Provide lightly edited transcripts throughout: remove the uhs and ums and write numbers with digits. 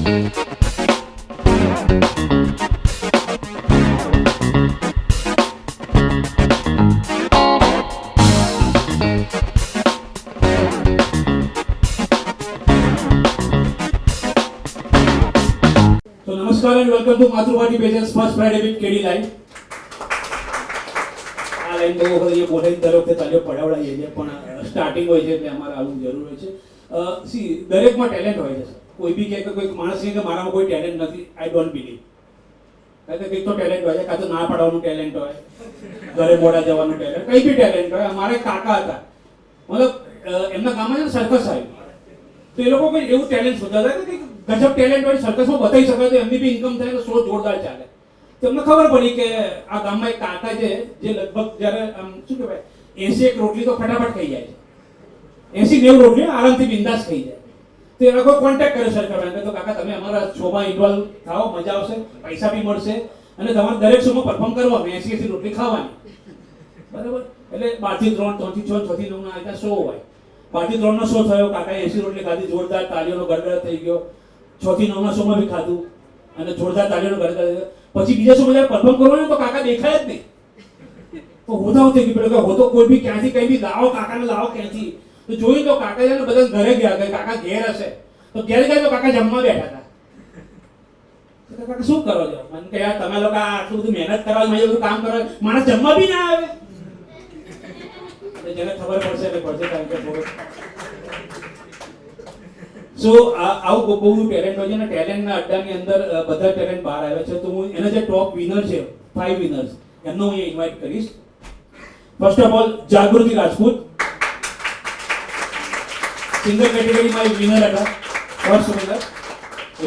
નમસ્કાર and welcome to માતૃભાતી pageants first Friday with KD live. આ લાઈન બહુ વખત એ બોલાઈ દર વખતે તાલીઓ પડાવડાવીએ છીએ, પણ સ્ટાર્ટિંગ હોય છે એટલે અમારે આવું જરૂર હોય છે. સી દરેકમાં ટેલેન્ટ હોય છે. કોઈ બી કહે કે કોઈ માણસ કહે કે મારામાં કોઈ ટેલેન્ટ નથી, આઈ ડોન્ટ બિલીવ. કારણ કે કંઈક તો ટેલેન્ટ હોય છે, કાં તો ના પાડવાનું ટેલેન્ટ હોય, ઘરે મોડા જવાનું ટેલેન્ટ, કંઈ બી ટેલેન્ટ હોય. અમારે કાકા હતા, મતલબ એમના ગામમાં છે ને સર્કસ આવી, તો એ લોકો કોઈ એવું ટેલેન્ટ શોધતા હતા કે ગજબ ટેલેન્ટ હોય, સર્કસમાં બતાવી શકે તો એમની બી ઇન્કમ થાય તો શો જોરદાર ચાલે. તો એમને ખબર પડી કે આ ગામમાં એક કાકા છે જે લગભગ જ્યારે આમ શું કહેવાય 80 રોટલી તો ફટાફટ ખાઈ જાય છે, 80-90 રોટલી આરામથી બિંદાસ ખાઈ જાય. તો એ લોકો કોન્ટેક્ટ કર્યો સરકારને, તો કાકા તમે અમારા શોમાં ઇન્વોલ્વ થાઓ, મજા આવશે, પૈસા બી મળશે અને તમારે દરેક શોમાં પરફોર્મ કરવાનું, 80 રોટલી ખાવાની, બરાબર. એટલે 12 થી 3, 3 થી 6, 6 થી 9 ના આ શો હોય. 12 થી 3 નો શો થયો, કાકાએ 80 રોટલી ખાધી, જોરદાર તાળીઓનો ગડગડ થઈ ગયો. 6 થી 9 ના શોમાં બી ખાધું અને જોરદાર તાળીઓનો ગડગડ. પછી બીજા શોમાં જ્યારે પરફોર્મ કરવાનું તો કાકા દેખાય જ નહીં. તો હોતા થઈ ગયું પેલો હો તો કોઈ બી ક્યાંથી કઈ બી લાવો, કાકાને લાવો ક્યાંથી. તો જોયું તો કાકા છે ને બધા ઘરે ગયા, કે કાકા ઘેર હશે. તો ઘેર ગયા તો કાકા જમવા બેઠા હતા. કાકા શું કરો છો? મને કે યાર તમે લોકો આટલું બધું મહેનત કરવા, મેં બધું કામ કરવા, માણસ જમવા બી ના આવે. જેને ખબર પડશે એટલે પડશે, કારણ કે થોડું સો આવું બહુ ટેલેન્ટ હોય છે ને. ટેલેન્ટના અડ્ડાની અંદર બધા ટેલેન્ટ બહાર આવે છે. તો હું એના જે ટોપ વિનર છે, 5 વિનર્સ, એમનો હું ઇન્વાઇટ કરીશ. First of all Jagruti Rajput, singer કેટેગરીમાં એક વિનર હતા, first winner.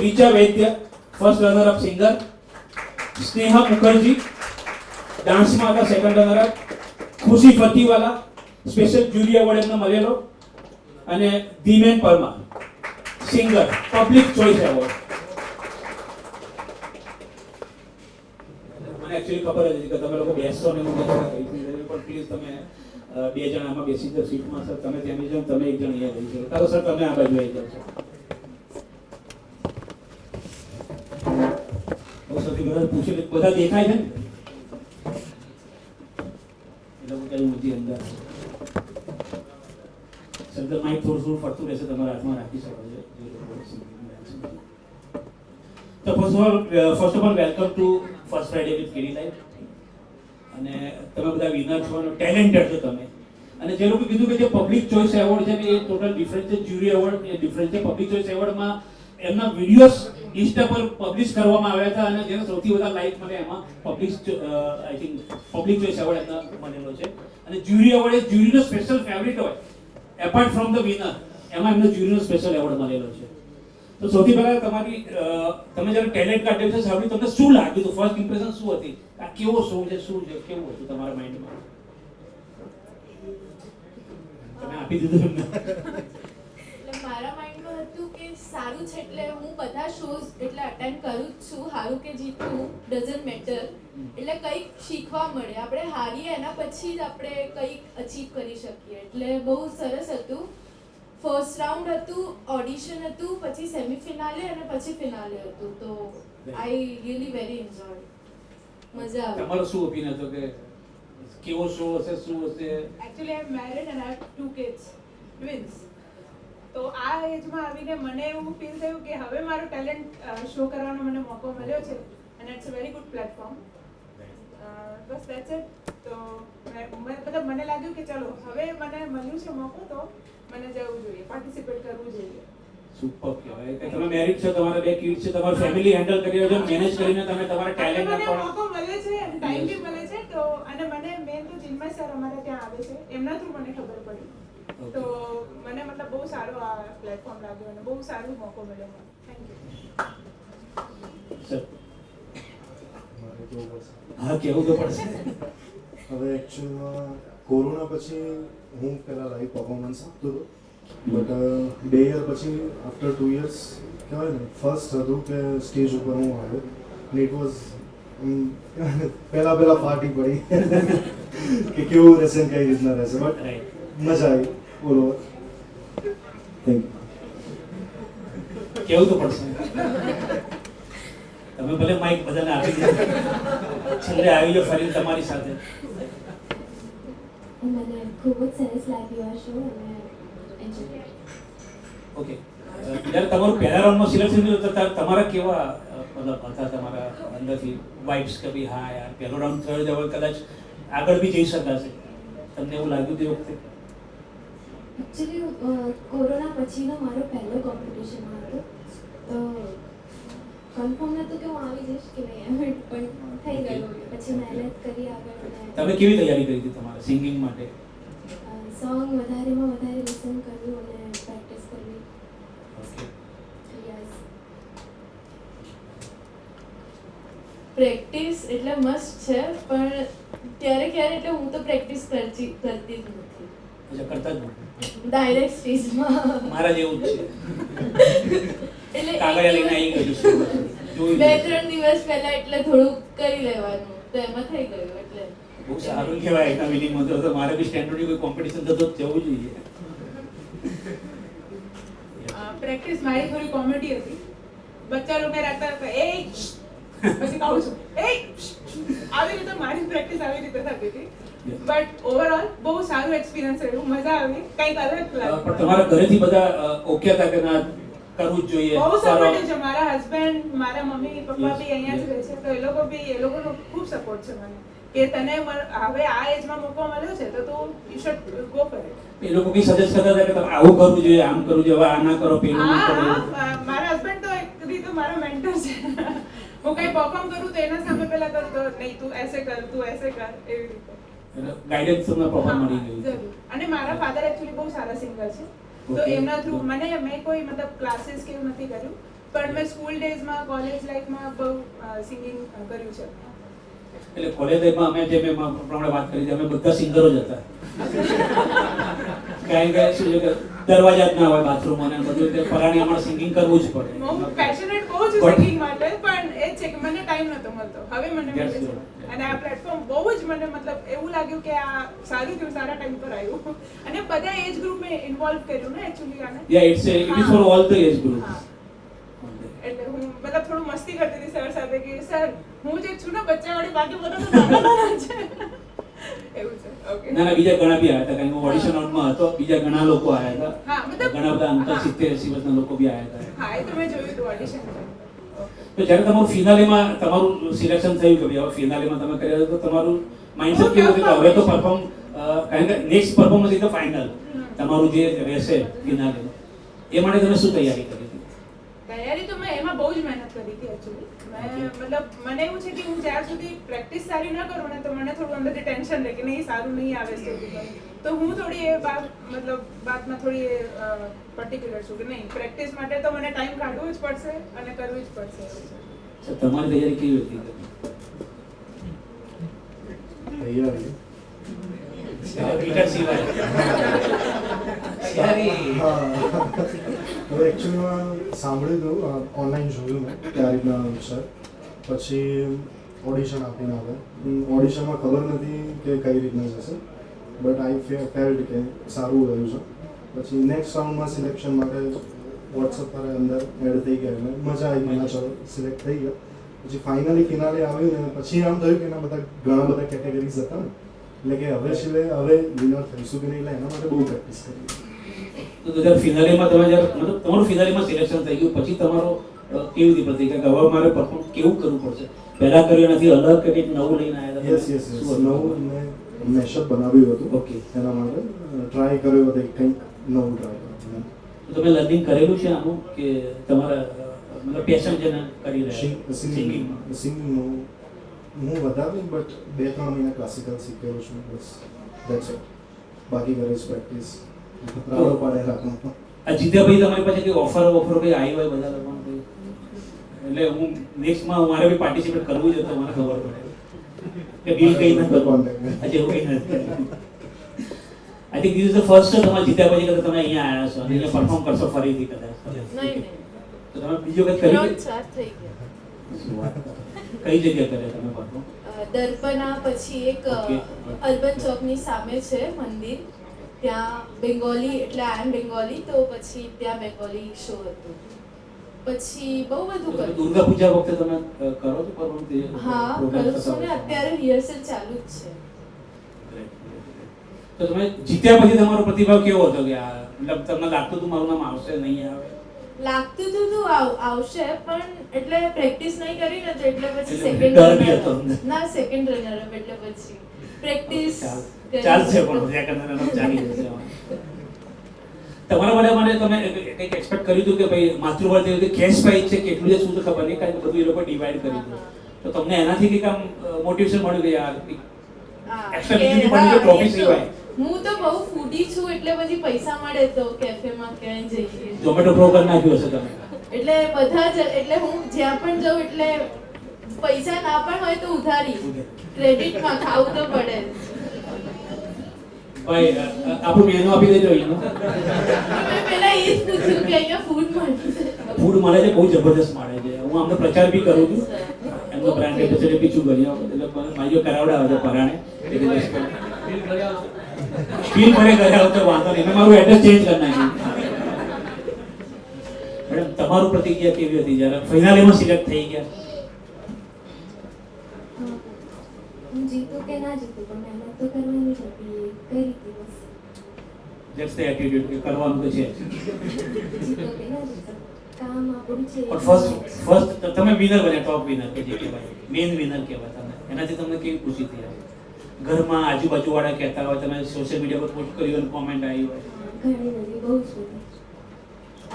Richa Vaidya, first runner up singer. Sneha Mukherjee, ડાન્સમાં હતા, સેકન્ડ રનર અપ. ખુશી ફતીવાલા, સ્પેશિયલ જ્યુરી એવોર્ડ એમને મળેલો. અને Dhiman Parmar, singer, public choice award. મને એક્ચ્યુઅલી ખબર હતી કે તમે લોકો બેસશો ને, હું પણ પ્લીઝ તમે 2 જણ આમાં બેસી જાઓ સીટમાં. સર તમે ત્યાં બેસી જાઓ, તમે 1 જણ અહીંયા બેસી જાઓ. તારો સર તમે આ બાજુ આવી જાઓ. બહુ સૌથી બધા પૂછે બધા દેખાય છે ને, એ લોકો કઈ ઊંધી અંદર. સર માઇક થોડું ફરતું રહેશે, તમારા હાથમાં રાખી શકો છો. તો first of all welcome to first Friday with KD live. અને તમે બધા વિનર છો અને ટેલેન્ટેડ છો તમે. અને જે લોકો કીધું કે જે પબ્લિક ચોઇસ એવોર્ડ છે ને એ ટોટલ ડિફરન્ટ છે. જ્યુરી એવોર્ડ એ ડિફરન્ટ છે. પબ્લિક ચોઇસ એવોર્ડમાં એમના વિડીયોઝ ઇન્સ્ટા પર પબ્લિશ કરવામાં આવ્યા હતા અને જેને સૌથી વધારે લાઈક મળે એમાં I think public choice award એમને મળેલો છે. અને જ્યુરી એવોર્ડ એ જ્યુરીનો સ્પેશિયલ ફેવરિટ હોય, એપાર્ટ ફ્રોમ ધ વિનર, એમાં એમને જ્યુરીનો સ્પેશિયલ એવોર્ડ મળેલો છે. તો સૌથી પહેલા તમારી તમે જ્યારે ટેલેન્ટ કાઢ્યું છે સાહેબ, તમને શું લાગ્યું હતું? ફર્સ્ટ ઇમ્પ્રેશન શું હતી? આ કેવો શો છે, શું છે, કેવું હતું તમારા માઇન્ડમાં? તમે આપી દીધું એમને. એટલે મારા માઇન્ડમાં હતું કે સારું છે, એટલે હું બધા શોઝ એટલે અટેન્ડ કરું જ છું. હારું કે જીતવું ડઝન્ટ મેટર, એટલે કંઈક શીખવા મળે. આપણે હારીએ એના પછી જ આપણે કંઈક અચીવ કરી શકીએ. એટલે બહુ સરસ હતું. ફર્સ્ટ રાઉન્ડ હતું, ઓડિશન હતું, પછી સેમીફિનાલે અને પછી ફિનાલે હતું. તો આઈ રિયલી વેરી એન્જોય, મજા આવી. તમારો શું ઓપિનિયન હતો કે કેવો શો હશે, શું હશે? Actually, I'm married and I have 2 kids, twins. તો આ એજમાં આવીને મને એવું ફીલ થયું કે હવે મારો ટેલેન્ટ શો કરવાનો મને મોકો મળ્યો છે અને it's a very good platform. બસ ધેટ્સ ઇટ. તો મતલબ મને લાગ્યું કે ચલો હવે મને મળ્યું છે મોકો, તો મને જવું જોઈએ, પાર્ટિસિપેટ કરવું જોઈએ. સુપર કહેવાય કે તમે મેરિડ છો, તમારા 2 કિડ્સ છે, તમારું ફેમિલી હેન્ડલ કરી રહ્યો છો, મેનેજ કરીને તમે તમારા ટેલેન્ટ મને પણ મોકો મળ્યો છે અને ટાઈમ બી મળે છે. તો અને મને મેન તો ચિન્મય સર અમારે ત્યાં આવે છે, એમના થ્રુ મને ખબર પડી. તો મને મતલબ બહુ સારો આ પ્લેટફોર્મ લાગ્યો અને બહુ સારો મોકો મળ્યો મને. Thank you. હા, કેવું તો પડશે. હવે એકચ્યુઅલમાં કોરોના પછી હું પહેલાં લાઈવ પરફોર્મન્સ આપતો હતો, બટ 2 યર પછી આફ્ટર 2 યર્સ કહેવાય ને ફર્સ્ટ હતું કે સ્ટેજ ઉપર હું આવ્યો અને ઇટ વોઝ પહેલાં ફાટી પડી કે કેવું રહેશે ને કઈ રીતના રહેશે, બટ મજા આવી ઓલ ઓવર. Thank you. કેવું તો પડશે. તમે ભલે માઇક બધાને આપી દીધું, છેલ્લે આવી જાઓ ફરી તમારી સાથે. મને ખૂબ જ સરસ લાગ્યું આ શો અને એન્જોય. ઓકે, જ્યારે તમારું પહેલા રાઉન્ડમાં સિલેક્શન થયું તો તમારા કેવા મતલબ હતા તમારા અંદરથી વાઇબ્સ કે ભાઈ હા યાર પહેલો રાઉન્ડ થયો જ હવે કદાચ આગળ બી જઈ શકાશે, તમને એવું લાગ્યું તે વખતે? એકચ્યુઅલી કોરોના પછીનો મારો પહેલો કોમ્પિટિશન હતો, તો કન્ફર્મ નહોતું કે હું આવી જઈશ કે નહીં, પણ થઈ ગયું. પછી મહેનત કરી આગળ તમે કેવી તૈયારી કરી હતી તમારા સિંગિંગ માટે? સોંગ વધારેમાં વધારે લિસન કર્યું અને પ્રેક્ટિસ કરવી. ઓકે, પ્રેક્ટિસ એટલે મસ્ત છે, પણ ક્યારે ક્યારે એટલે હું તો પ્રેક્ટિસ કરતી જ નથી, અચ્છા કરતા જ નથી. ડાયરેક્ટ સ્ટેજમાં. મારા જેવું જ છે, એટલે કાગળિયા લઈને આવી ગયું છે. જોઈ બે લીધું. ત્રણ દિવસ પહેલા એટલે થોડુંક કરી લેવાનું, તો એમાં થઈ ગયું. એટલે બહુ સારું કહેવાય એના વિનિંગમાં તો મારે બી સ્ટેન્ડર્ડની કોઈ કોમ્પિટિશન થતો જ જવું જોઈએ. પ્રેક્ટિસ મારી થોડી કોમેડી હતી. બચ્ચા લોકો રાખતા હતા એ પછી કહું છું એ આવી રીતે મારી પ્રેક્ટિસ આવી રીતે થતી હતી. બટ ઓવરઓલ બહુ સારું એક્સપિરિયન્સ રહ્યું, મજા આવી, કંઈક અલગ પણ લાગ્યું. તમારા ઘરેથી બધા ઓકે હતા કે ના કરવું જ જોઈએ? બહુ સારો. સપોર્ટિવ છે. મારા હસબન્ડ, મારા મમ્મી પપ્પા બી અહીંયા જ રહે છે, તો એ લોકોનો ખૂબ સપોર્ટ છે મને કે તને હવે આ એજમાં મોકો મળ્યો છે તો તું you should go for it. એ લોકો કઈ સજેસ્ટ કરતા હતા કે તમે આવું કરવું જોઈએ, આમ કરવું જોઈએ, હવે આ ના કરો, પેલું ના કરો? મારા હસબન્ડ તો એક રીતે મારા મેન્ટર છે. હું કઈ પરફોર્મ કરું તો એના સામે પહેલા કરું તો નહીં તું એસે કર, તું એસે કર, એવી રીતે. ગાઈડન્સ તમને પ્રોપર મળી ગયું? જરૂર. અને મારા ફાધર એકચ્યુઅલી બહુ સારા સિંગર છે, તો Okay. એમના થ્રુ મેં કોઈ મતલબ ક્લાસીસ કે એવું નથી કર્યું, પણ મેં સ્કૂલ ડેઝમાં, કોલેજ લાઈફમાં બહુ સિંગિંગ કર્યું છે. એટલે કોલેજ લાઈફમાં અમે જે મેં પ્રમાણે વાત કરી અમે બધા સિંગરો જ હતા. કારણ કે શું છે કે દરવાજા જ ના હોય બાથરૂમ અને બધું, એટલે પરાણે અમારે સિંગિંગ કરવું જ પડે. હું પેશનેટ બહુ છું But- સિંગિંગ માટે, પણ એ છે કે મને ટાઈમ નતો મળતો, હવે મને મળે That's છે. good. અને આ પ્લેટફોર્મ બહુ જ મને મતલબ એવું લાગ્યું કે આ સારું થયું, સારા ટાઈમ પર આવ્યું. અને બધા એજ ગ્રુપને ઇન્વોલ્વ કર્યું ને એકચ્યુઅલી આને. Yeah, it is for all the age group. હા. એટલે હું મતલબ થોડું મસ્તી કરતી હતી સર સાથે કે સર હું જે છું ને બચ્ચાવાળી, બાકી બધા તો નાના નાના છે. એવું છે. ઓકે. ના ના, બીજા ઘણા બી આવ્યા હતા, કારણ કે ઓડિશન રાઉન્ડમાં હતો, બીજા ઘણા લોકો આવ્યા હા, હતા, મતલબ- ઘણા બધા અંતર હા. 70-80 વર્ષના લોકો બી આવ્યા હતા. હા, એ તો મેં જોયું હતું ઓડિશન. તો જ્યારે તમારું ફિનાલેમાં તમારું સિલેક્શન થયું કે ભાઈ હવે ફિનાલેમાં તમે કર્યા તો તમારું માઇન્ડસેટ કેવું હતું કે હવે તો પરફોર્મ, કારણ કે next performance is the final, તમારું જે રહેશે ફિનાલેમાં, એ માટે તમે શું તૈયારી કરી હતી? તૈયારી તો મેં એમાં બહુ જ મહેનત કરી હતી એકચ્યુઅલી. મતલબ મને એવું છે કે હું જ્યાર સુધી પ્રેક્ટિસ સારી ન કરું ને તો મને થોડું અંદરથી ટેન્શન રહે કે નહીં સારું નહીં આવે સ્ટેજ ઉપર. તો હું થોડી એ બાતમાં થોડી પર્ટિક્યુલર છું કે નહીં, પ્રેક્ટિસ માટે તો મને ટાઈમ કાઢવો જ પડશે અને કરવું જ પડશે. એવું છે. તો તમારી તૈયારી કેવી હતી? તૈયારી ગીટાર સિવાય. હા હવે એકચ્યુઅલીમાં સાંભળ્યું હતું, ઓનલાઈન જોયું મેં કે આ રીતના છે, પછી ઓડિશન આપીને આવે. ઓડિશનમાં ખબર નથી કે કઈ રીતના જશે, બટ આઈ ફેલ્ડ કે સારું રહ્યું છે. પછી નેક્સ્ટ રાઉન્ડમાં સિલેક્શન માટે વોટ્સઅપ પર અંદર એડ થઈ ગયા, એટલે મજા આવી ગઈ, ના ચલો સિલેક્ટ થઈ ગયા. પછી ફાઇનલી ફિનાલે આવ્યું ને પછી આમ થયું કે એના બધા ઘણા બધા કેટેગરીઝ હતા ને, એટલે કે હવે વિનર થઈશું કે નહીં, એટલે એના માટે બહુ પ્રેક્ટિસ કરી. તો જ્યારે ફિનાલેમાં તમે જ્યારે મતલબ તમારું ફિનાલેમાં સિલેક્શન થઈ ગયું પછી તમારો કેવી રીતે પ્રતિક્રિયા કે હવે મારે પરફોર્મ કેવું કરવું પડશે? પહેલા કર્યું નથી, અલગ કે કંઈક નવું લઈને આવ્યા હતા? યસ નવું મેં મેશઅપ બનાવ્યું હતું. ઓકે. એના માટે ટ્રાય કર્યો હતો, કંઈક નવું ટ્રાય કર્યું. તો તમે લર્નિંગ કરેલું છે આનું કે તમારા મતલબ પેશન જેને કરી રહ્યા સિંગિંગમાં? સિંગિંગનું હું વધારે નહીં, બટ 2-3 મહિના ક્લાસિકલ શીખ્યો છું, બસ દેટ્સ ઇટ. બાકી કરે છે પ્રેક્ટિસ, રાડો પાડે રાખું. આ જીત્યાભાઈ તમારી પાસે કંઈ ઓફર કંઈ આવી હોય બધા લોકોને કંઈ? એટલે હું નેક્સ્ટમાં મારે બી પાર્ટિસિપેટ કરવું છે તો મને ખબર પડે કે બિલ કંઈ ના કરવાનું. આજે એવું કંઈ નથી. I think this is the first તમારે જીત્યા પછી કે તમે અહીંયા આવ્યા છો અને અહીંયા પરફોર્મ કરશો ફરીથી કદાચ. નહીં તો તમે બીજો કંઈક કરી 3-4 થઈ ગયા. કઈ જગ્યાએ કરે તમે પરફોર્મ? દર્પના પછી એક Okay. અર્બન ચોકની સામે છે મંદિર, ત્યાં બેંગોલી એટલે આઈ એમ બેંગોલી, તો પછી ત્યાં બેંગોલી શો હતો. પછી બહુ બધું કરું. દુર્ગા પૂજા વખતે તમે કરો છો પરફોર્મ? હા કરું છું ને, અત્યારે રિહર્સલ ચાલુ જ છે. તો તમે જીત્યા પછી તમારો પ્રતિભાવ કેવો હતો કે આ મતલબ તમને લાગતું હતું મારું નામ આવશે નહીં આવે? લાગતું હતું તો આવશે, પણ એટલે પ્રેક્ટિસ નહીં કરી ને તો એટલે પછી એટલે સેકન્ડ ડર બી હતો. ના સેકન્ડ રનર અપ એટલે પછી પ્રેક્ટિસ ચાલશે પણ મજા કરનારા જાણી જશે. તમારા બધા માટે તમે કંઈક એક્સપેક્ટ કર્યું હતું કે ભાઈ માતૃભાષા રીતે કેશ પ્રાઇઝ છે કેટલું છે શું તો ખબર નહીં, કારણ કે બધું એ લોકો ડિવાઈડ કરી દીધું. તો તમને એનાથી કંઈક આમ મોટિવેશન મળ્યું કે યાર એક્સ્ટ્રા બીજું પણ જો ટ્રોફી સિવાય. હું તો બહુ ફૂડી છું એટલે પછી પૈસા મળે તો કેફેમાં ક્યાંય જઈએ. ઝોમેટો પ્રો કરી નાખ્યું હશે તમે? એટલે બધા જ, એટલે હું જ્યાં પણ જાઉં એટલે પૈસા ના પણ હોય તો ઉધારી, ક્રેડિટમાં ખાવું તો પડે. ભાઈ આપણું મેનુ આપી દેજો અહીંનું. મેં પહેલા એ જ પૂછ્યું કે અહીંયા ફૂડ મળશે. ફૂડ મળે છે, બહુ જબરદસ્ત મળે છે. હું આમનો પ્રચાર બી કરું છું, એમનો બ્રાન્ડ એમ્બેસેડર બી છું ઘણી વખત. એટલે મારી કરાવડાવે છે પરાણે બિલ ભરે કર્યા તો વાંધો નહીં, મેં મારું એડ્રેસ ચેન્જ કરી નાખ્યું. મેડમ તમારું પ્રતિક્રિયા કેવી હતી જ્યારે ફાઇનલીમાં સિલેક્ટ થઈ ગયા? હું જીતું કે ના જીતું પણ મહેનત તો કરવાની જ હતી, કરી હતી બસ. ધેટ્સ ધ એટીટ્યુડ કે કરવાનું તો છે. જીતો કે ના જીતો કામ આપણું છે. પણ ફર્સ્ટ તમે વિનર બન્યા, ટોપ વિનર કે જે કહેવાય મેઇન વિનર કહેવાય તમે. એનાથી તમને કેવી ખુશી થઈ? ઘરમાં આજુબાજુ વાળા કહેતા હોય, તમે સોશિયલ મીડિયા પર પોસ્ટ કર્યું અને કોમેન્ટ આવી હોય? ઘણી બધી બહુ જ બધી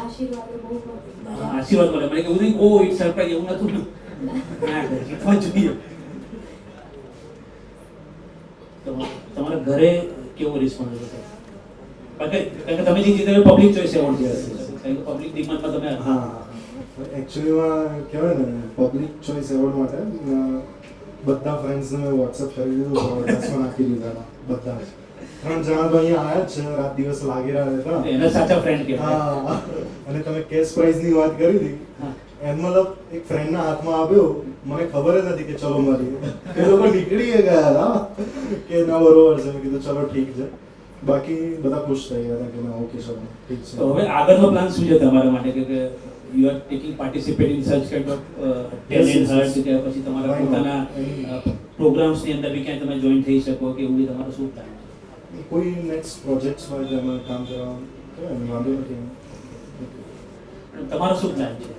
આશીર્વાદો બહુ મળ્યા. આશીર્વાદ મળે. મને કેવું નહીં ઓ ઇટ્સ સરપ્રાઈઝ એવું નતું ને. ના જીતવા જોઈએ. તમારા ઘરે કેવો રિસ્પોન્સ હતો? કારણ કે તમે જે જીત્યા પબ્લિક ચોઇસ એવોર્ડ જે હશે, પબ્લિક ડિમાન્ડમાં તમે. હા એકચ્યુઅલીમાં કહેવાય ને પબ્લિક ચોઇસ એવોર્ડ માટે બધા ફ્રેન્ડ્સને મેં વોટ્સઅપ કરી દીધું, એડ્રેસમાં નાખી દીધા બધા જ. 3 જણા તો અહીંયા આયા જ છે, રાત દિવસ લાગી રહ્યા હતા. એના સાચા ફ્રેન્ડ કહેવાય. હા અને તમે કેશ પ્રાઇઝની વાત કરી હતી, એમ મતલબ એક ફ્રેન્ડના હાથમાં આવ્યો, મને ખબર જ નથી કે ચલો મળી. એ લોકો નીકળી ગયા હતા કે ના બરોબર છે, મેં કીધું ચલો ઠીક છે. બાકી બધા ખુશ થઈ ગયા હતા કે ના ઓકે ચલો ઠીક છે. તો હવે આગળનો પ્લાન શું છે તમારા માટે કે you are taking participate in such kind of talent hurt કે પછી તમારા પોતાના પ્રોગ્રામ્સની અંદર બી ક્યાંય તમે જોઈન થઈ શકો કે એવું તમારો શું પ્લાન છે? કોઈ નેક્સ્ટ પ્રોજેક્ટ્સ હોય જેમાં કામ કરવાનું કહેવાય ને વાંધો નથી. તમારો શું પ્લાન છે?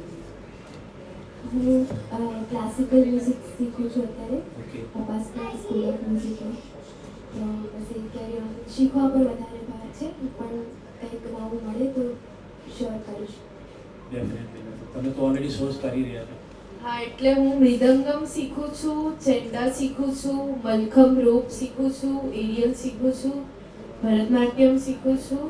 હું ક્લાસિકલ મ્યુઝિક શીખું છું અત્યારે ઓકે. અપાસના સ્કૂલ ઓફ મ્યુઝિકમાં. તો પછી કેરી ઓન શીખવા પર વધારે ભાર છે, પણ કંઈક નવું મળે તો શ્યોર કરીશ. ડેફિનેટલી. તમે તો ઓલરેડી શોઝ કરી રહ્યા છો. હા એટલે હું મૃદંગમ શીખું છું, ચેંડા શીખું છું, મલખમ રોપ શીખું છું, એરિયલ શીખું છું, ભરતનાટ્યમ શીખું છું.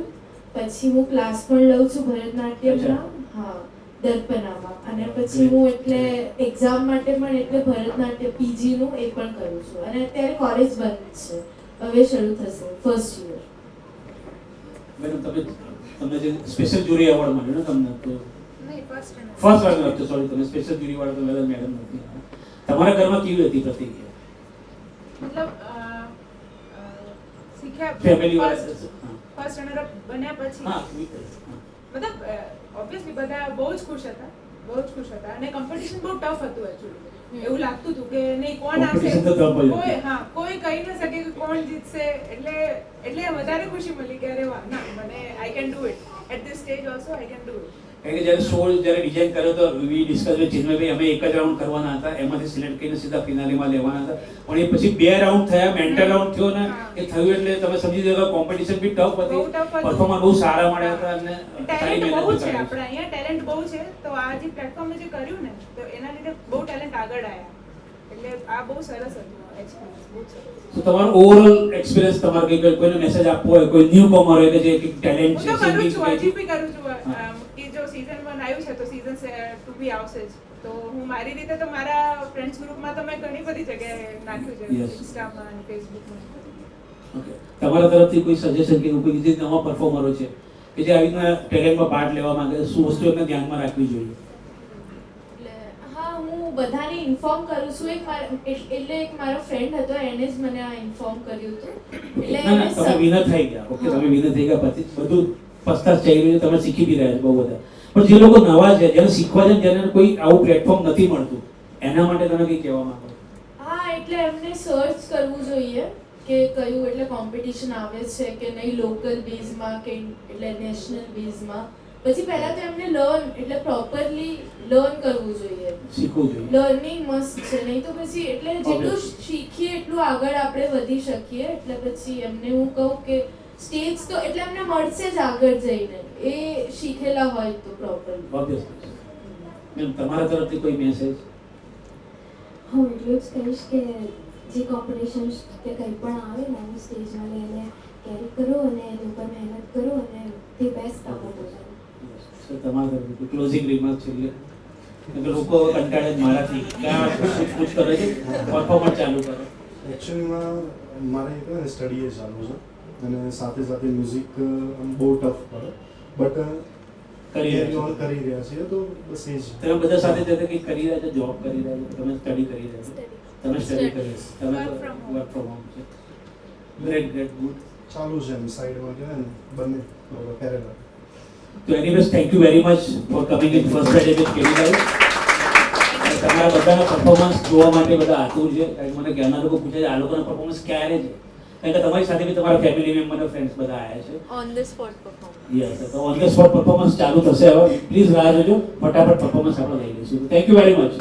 પછી હું ક્લાસ પણ લઉં છું ભરતનાટ્યમના. હા દર્પણામાં. અને પછી હું એટલે એક્ઝામ માટે પણ એટલે ભરતનાટ્યમ પીજીનું એ પણ કરું છું. અને અત્યારે કોલેજ બંધ છે, હવે શરૂ થશે ફર્સ્ટ યર. મેડમ તમને જે સ્પેશિયલ જ્યુરી એવોર્ડ મળ્યો ને તમને, તો નહીં ફર્સ્ટ ફર્સ્ટ વાર હતો, સોરી તમે સ્પેશિયલ જ્યુરી વાળા તો મેડમ નથી. તમારા ઘરમાં કેવી હતી પ્રતિક્રિયા? મતલબ શીખ્યા ફેમિલી વાળા? ફર્સ્ટ રનર અપ બન્યા પછી હા મતલબ ઓબ્વિયસલી બધા બહુ જ ખુશ હતા, બહુ જ ખુશ હતા. અને કોમ્પિટિશન બહુ ટફ હતું એકચ્યુઅલી. એવું લાગતું હતું કે નહીં કોણ આવશે, Competition તો tough જ હતું. કોઈ કહી ન શકે કે કોણ જીતશે. એટલે વધારે ખુશી મળી કે અરે વાહ, ના મને I can do it at this stage also I can do it. કારણ કે જ્યારે શો જ્યારે ડિઝાઇન કર્યો તો વી ડિસ્કસ વિથ ચિન્મયભાઈ, અમે એક જ રાઉન્ડ કરવાના હતા, એમાંથી સિલેક્ટ કરીને સીધા ફિનાલીમાં લેવાના હતા. પણ એ પછી 2 રાઉન્ડ થયા, મેન્ટલ રાઉન્ડ થયો ને એ થયું એટલે તમે સમજી જાવ કે કોમ્પિટિશન બી ટફ હતી, પરફોર્મન્સ બહુ સારા મળ્યા હતા અને સારી ટેલેન્ટ બહુ મહેનત છે કરી. આપણે અહીંયા, ટેલેન્ટ બહુ છે. તો આ જે પ્લેટફોર્મે જે કર્યું ને તો એના લીધે બહુ ટેલેન્ટ આગળ આવ્યા. એટલે આ બહુ સરસ હતું એક્સપિરિયન્સ, બહુ સરસ. તો તમારો ઓવરઓલ એક્સપિરિયન્સ તમારે કંઈક કોઈને મેસેજ આપવો હોય, કોઈ ન્યુ કમર હોય કે જે ટેલેન્ટ હું છે, તો કરું સિંગિંગ છું, હજી બી કરું છું. હા. કે જો સીઝન 1 આવ્યું છે તો સીઝન 2 બી આવશે જ. તો હું મારી રીતે તો મારા ફ્રેન્ડ્સ ગ્રુપમાં તો મેં ઘણી બધી જગ્યાએ નાખ્યું છે, Yes. ઇન્સ્ટામાં અને ફેસબુકમાં. Okay. તમારા તરફથી કોઈ સજેશન કે કોઈ જે નવા પરફોર્મરો છે કે જે આવી રીતના ટેલેન્ટમાં પાર્ટ લેવા માંગે છે, શું વસ્તુ એમને ધ્યાનમાં રાખવી જોઈએ? એટલે હા હું બધાને ઇન્ફોર્મ કરું છું. એટલે એક મારો ફ્રેન્ડ હતો, એને જ મને આ ઇન્ફોર્મ કર્યું હતું. એટલે ના ના, તમે વિનર થઈ ગયા. ઓકે, હા. તમે વિનર થઈ ગયા પછી બધું પસ્તાશ થઈ રહ્યું છે, તમે શીખી બી રહ્યા છો બહુ બધા. પણ જે લોકો નવા છે જેને શીખવા છે જેને કોઈ આવું પ્લેટફોર્મ નથી મળતું એના માટે તમે કંઈ કહેવા માંગો છો? હા એટલે એમને સર્ચ કરવું જોઈએ કે કયું એટલે કોમ્પિટિશન આવે છે કે નહીં લોકલ બેઝમાં કે એટલે નેશનલ બેઝમાં. પછી પહેલા તો એમને લર્ન એટલે પ્રોપરલી લર્ન કરવું જોઈએ. શીખવું જોઈએ. લર્નિંગ મસ્ત છે, નહીં તો પછી એટલે જેટલું શીખીએ એટલું આગળ આપણે વધી શકીએ. એટલે પછી એમને હું કહું કે સ્ટેજ તો એટલે એમને મળશે જ આગળ જઈને એ શીખેલા હોય તો પ્રોપરલી. ઓબ્વિયસલી. મેમ તમારા તરફથી કોઈ મેસેજ? હું એટલું જ કહીશ કે જે કોમ્પિટિશન કે કંઈ પણ આવે ને એનું સ્ટેજમાં લઈને કેરી કરો અને એની ઉપર મહેનત કરો અને તે બેસ્ટ આપો પોતાનું. સર તમારા તરફથી ક્લોઝિંગ રિમાર્ક છેલ્લે? એટલે લોકો કંટાળે જ મારાથી ક્યાં પૂછ કરે છે પરફોર્મન્સ ચાલુ કરે. એકચ્યુઅલીમાં મારે કહેવાય ને સ્ટડી એ ચાલુ છે અને સાથે સાથે મ્યુઝિક બહુ ટફ પડે બટ કરી રહ્યા છો. કરી રહ્યા છીએ તો બસ એ જ. તમે બધા સાથે જતા કંઈક કરી રહ્યા છો, જોબ કરી રહ્યા છો, તમે સ્ટડી કરી રહ્યા છો, તમે સ્ટડી કરી તમે Work from home. Work from home છે. Great great good. ચાલુ છે એમ સાઈડમાં કહેવાય ને બંને પેરેલલ. તો anyways thank you very much for coming in first Friday with KV guys. તમારા બધાના પરફોર્મન્સ જોવા માટે બધા આતુર છે. કારણ કે મને ઘણા લોકો પૂછે છે આ લોકોના પરફોર્મન્સ ક્યારે છે, કારણ કે તમારી સાથે બી તમારા ફેમિલી મેમ્બર ફ્રેન્ડ્સ બધા આવ્યા છે. On the spot performance. Yes, તો ઓન ધ સ્પોટ પરફોર્મન્સ ચાલુ થશે હવે. પ્લીઝ રાહ જોજો, ફટાફટ પરફોર્મન્સ આપણે લઈ લઈશું. Thank you very much.